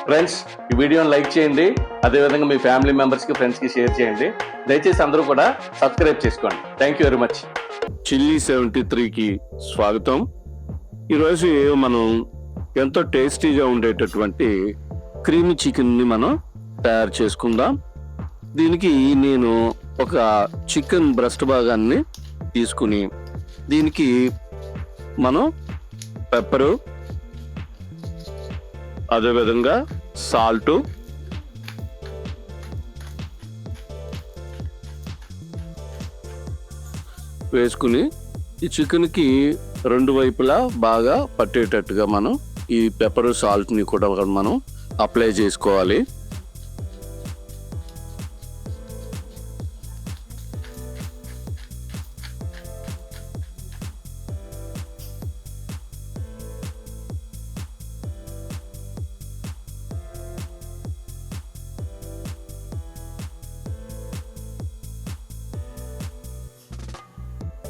Friends, ఈ వీడియోని like చేయండి. అదేవిధంగా మీ ఫ్యామిలీ మెంబర్స్కి, ఫ్రెండ్స్కి షేర్ చేయండి. దయచేసి అందరూ కూడా సబ్స్క్రైబ్ చేసుకోండి. Thank you very much. Chilli 73కి స్వాగతం. ఈరోజు మనం ఎంతో టేస్టీగా ఉండేటటువంటి క్రీమీ చికెన్ని మనం తయారు చేసుకుందాం. దీనికి నేను ఒక చికెన్ బ్రెస్ట్ భాగాన్ని తీసుకుని దీనికి మనం పెప్పరు, అదేవిధంగా సాల్టు, వేసుకుని ఈ చికెన్కి రెండు వైపులా బాగా పట్టేటట్టుగా మనం ఈ పెప్పరు, సాల్ట్ని కూడా మనం అప్లై చేసుకోవాలి.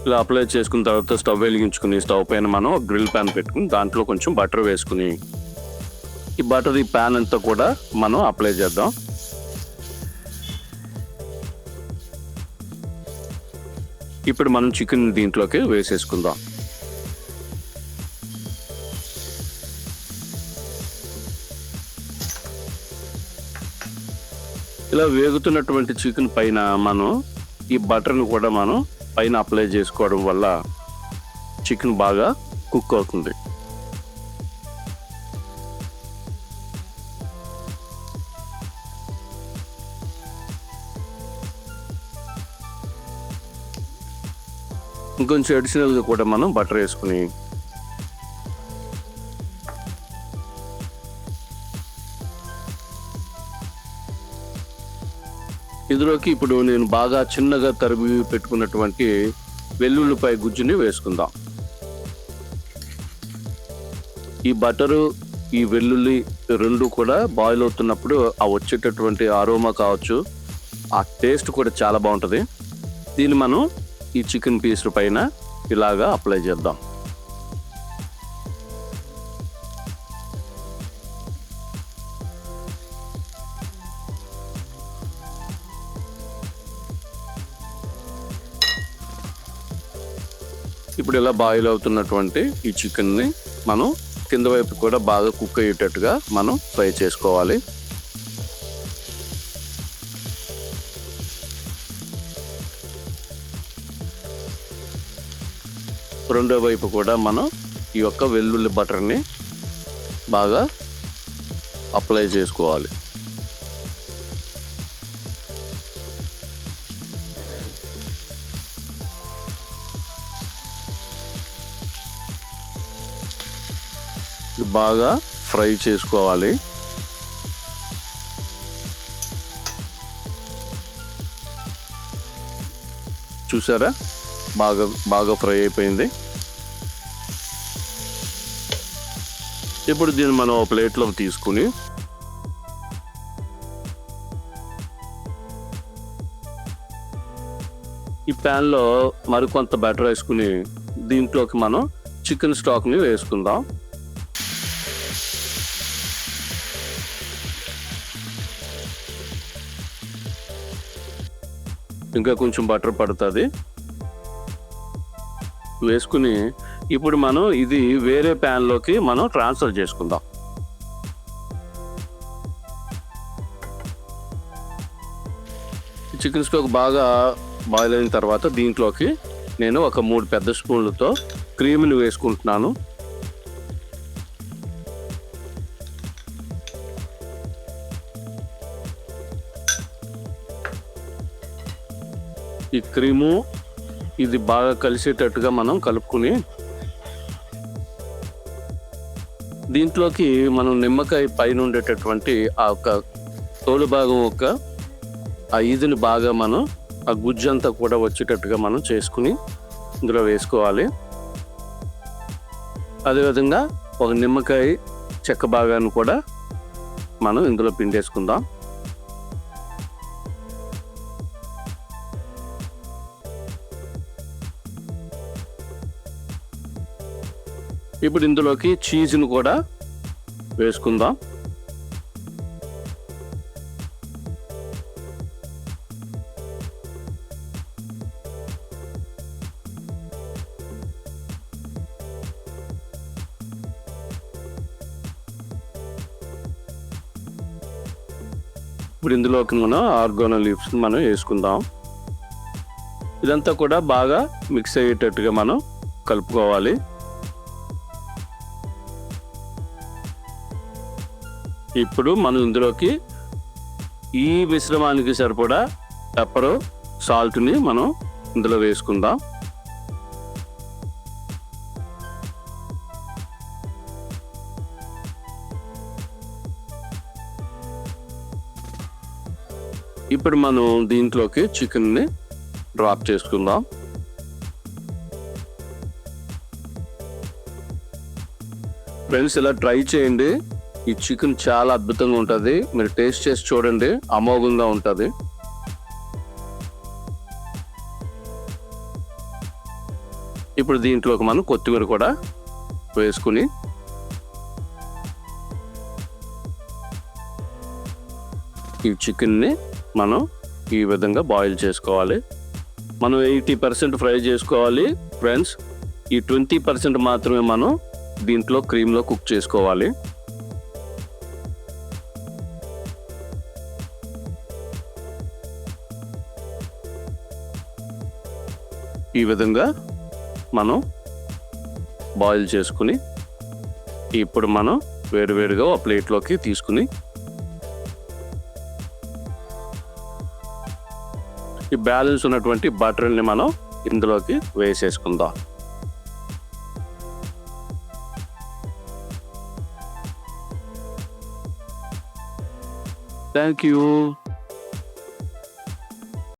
ఇలా అప్లై చేసుకున్న తర్వాత స్టవ్ వెలిగించుకుని స్టవ్ పైన మనం గ్రిల్ ప్యాన్ పెట్టుకుని దాంట్లో కొంచెం బటర్ వేసుకుని ఈ బటర్ ఈ ప్యాన్ అంతా కూడా మనం అప్లై చేద్దాం. ఇప్పుడు మనం చికెన్ దీంట్లోకి వేసేసుకుందాం. ఇలా వేగుతున్నటువంటి చికెన్ పైన మనం ఈ బటర్ని కూడా మనం పైన అప్లై చేసుకోవడం వల్ల చికెన్ బాగా కుక్ అవుతుంది. ఇంకొంచెం అడిషనల్గా కూడా మనం బటర్ వేసుకుని ఇందులోకి ఇప్పుడు నేను బాగా చిన్నగా తరిగి పెట్టుకున్నటువంటి వెల్లుల్లిపాయ గుజ్జుని వేసుకుందాం. ఈ బటరు, ఈ వెల్లుల్లి రెండు కూడా బాయిల్ అవుతున్నప్పుడు ఆ వచ్చేటటువంటి అరోమా కావచ్చు, ఆ టేస్ట్ కూడా చాలా బాగుంటుంది. దీన్ని మనం ఈ చికెన్ పీస్ పైన ఇలాగా అప్లై చేద్దాం. ఇప్పుడు ఇలా బాయిల్ అవుతున్నటువంటి ఈ చికెన్ని మనం కింద వైపు కూడా బాగా కుక్ అయ్యేటట్టుగా మనం ఫ్రై చేసుకోవాలి. రెండో వైపు కూడా మనం ఈ యొక్క వెల్లుల్లి బటర్ని బాగా అప్లై చేసుకోవాలి. బాగా ఫ్రై చేసుకోవాలి. చూసారా, బాగా ఫ్రై అయిపోయింది. ఇప్పుడు దీన్ని మనం ఒక ప్లేట్లో తీసుకుని ఈ ప్యాన్లో మరికొంత బటర్ వేసుకుని దీంట్లోకి మనం చికెన్ స్టాక్ని వేసుకుందాం. ఇంకా కొంచెం బటర్ పడుతుంది వేసుకుని ఇప్పుడు మనం ఇది వేరే ప్యాన్లోకి మనం ట్రాన్స్ఫర్ చేసుకుందాం. చికెన్ స్టాక్ బాగా బాయిల్ అయిన తర్వాత దీంట్లోకి నేను ఒక 3 పెద్ద స్పూన్లతో క్రీమ్ని వేసుకుంటున్నాను. ఈ క్రీము ఇది బాగా కలిసేటట్టుగా మనం కలుపుకుని దీంట్లోకి మనం నిమ్మకాయ పైన ఉండేటటువంటి ఆ ఒక తోలు భాగం ఆ ఈదుని బాగా మనం ఆ గుజ్జంతా కూడా వచ్చేటట్టుగా మనం చేసుకుని ఇందులో వేసుకోవాలి. అదేవిధంగా ఒక నిమ్మకాయ చెక్క భాగాన్ని కూడా మనం ఇందులో పిండేసుకుందాం. ఇప్పుడు ఇందులోకి చీజ్ను కూడా వేసుకుందాం. ఇప్పుడు ఇందులోకి మనం ఆర్గానో లీవ్స్ మనం వేసుకుందాం. ఇదంతా కూడా బాగా మిక్స్ అయ్యేటట్టుగా మనం కలుపుకోవాలి. ఇప్పుడు మనం ఇందులోకి ఈ మిశ్రమానికి సరిపడా పెప్పరు, సాల్ట్ని మనం ఇందులో వేసుకుందాం. ఇప్పుడు మనం దీంట్లోకి చికెన్ని డ్రాప్ చేసుకుందాం. ఫ్రెండ్స్, ఇలా ట్రై చేయండి. ఈ చికెన్ చాలా అద్భుతంగా ఉంటుంది. మీరు టేస్ట్ చేసి చూడండి, అమోఘంగా ఉంటుంది. ఇప్పుడు దీంట్లోకి మనం కొత్తిమీర కూడా వేసుకుని ఈ చికెన్ని మనం ఈ విధంగా బాయిల్ చేసుకోవాలి. మనం 80% ఫ్రై చేసుకోవాలి ఫ్రెండ్స్. ఈ 20% మాత్రమే మనం దీంట్లో క్రీమ్లో కుక్ చేసుకోవాలి. ఈ విధంగా మనం బాయిల్ చేసుకుని ఇప్పుడు మనం వేడివేడిగా ఒక ప్లేట్లోకి తీసుకుని ఈ బ్యాలెన్స్ ఉన్నటువంటి బటర్ని మనం ఇందులోకి వేసేసుకుందాం. Thank you.